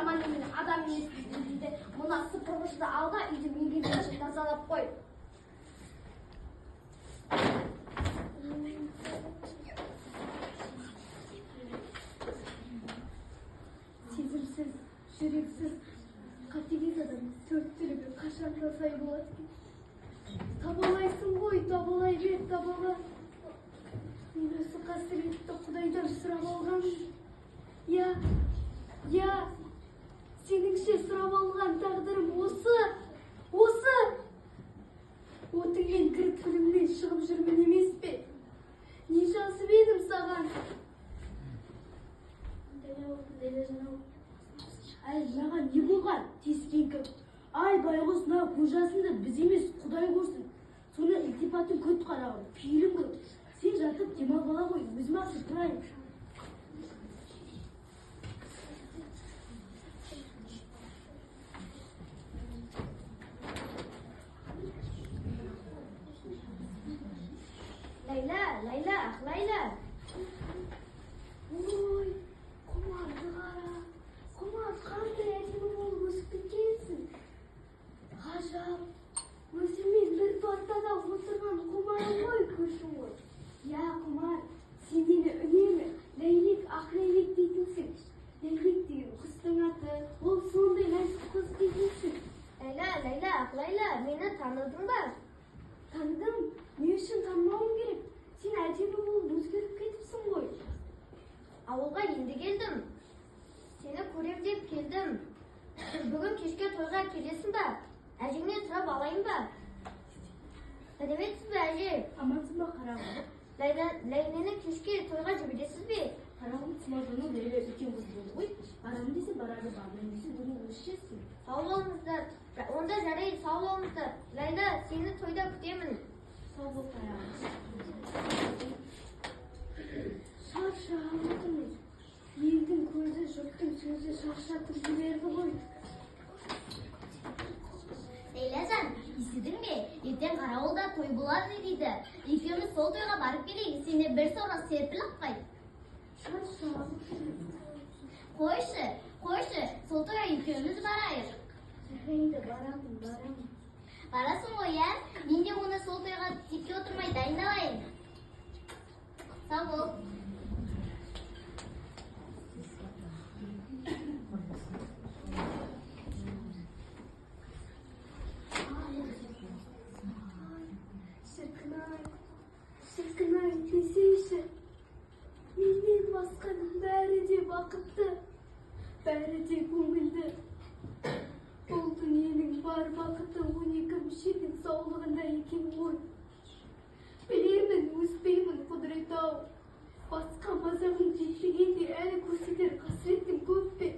жаман немен адам емеспін дейді. Мына сыпырғышты ал да үйді мегенше тазалап қой. Сезімсіз, жүрексіз, қатыгез адам төрт түлігі қашан сай болады. Табалайсың ғой, табалай бер, табала. Мен осы қасіретті Құдайдан сұрап алған. Я, сеніңше сұрап алған тағдырым осы. Отыңмен кір тілімнен шығып жүрмін емес пе? Не жазып едім саған? Ай, маған не болған? Тескен кім? Ай, байғұс, мына көжасынды біз емес, Құдай көрсін. Соны ілтипатын көт қарағым, пейілім көп. Сен жатып демал бала ғой, өзім ақсы тұрайын. Лайла. Ой, құмарды қара. Құмар қандай әдемі болып өсіп кеткенсің. Ғажап. Өзімен бір партада отырған Құмарым ғой көршің ғой. Я, Құмар, сен мені үнемі Ләйлек, ақ Ләйлек дейтінсің. Ләйлек деген құстың аты, ол сондай нәзік қыз дейтінсің. Ләйла, ақ Ләйла, мені таныдың ба? Таныдым, не үшін танымауым керек? Сен әдемі болып өзгеріп кетіпсің ғой. Ауылға енді келдім. Сені көрем деп келдім. Бүгін кешке тойға келесің ба? Әжеңнен сұрап алайын ба? Сәлеметсіз бе, әже? Амансың ба, қарағым? Ләйленің кешке тойға жібересіз бе? Қарағым, Смажонның Ләйлә үлкен қыз болды ғой. Барамын десе барады, бармайын десе бүгін өз ішесің. Сау болыңыздар. Онда жарай, сау болыңыздар. Ләйла, сені тойда күтемін. Сау бол, қарағым. Шаршадым. Елдің көзі, жұрттың сөзі шаршатып жіберді ғой. Ләйләжан, естідің бе? Ертең қарауылда той болады дейді. Екеуміз сол тойға барып келейік, сені бір сорға серпіл ақпай. Шаршадым. Қойшы, сол тойға екеуміз барайық. Жарайды, барамын. Барасың ғой, ә? Мен де оны сол тойға текке отырмай дайындалайын. Сау бол. Шіркін-ай, десейші. Менен басқаның бәрі де бақытты, бәрі де көңілді. Бұл дүниенің бар бақыты 12 мүшенің саулығында екен ғой. Білемін, өспеймін құдірет-ау. Басқа мазағым жетпегенде әлі көрсетер қасіреттің көп пе?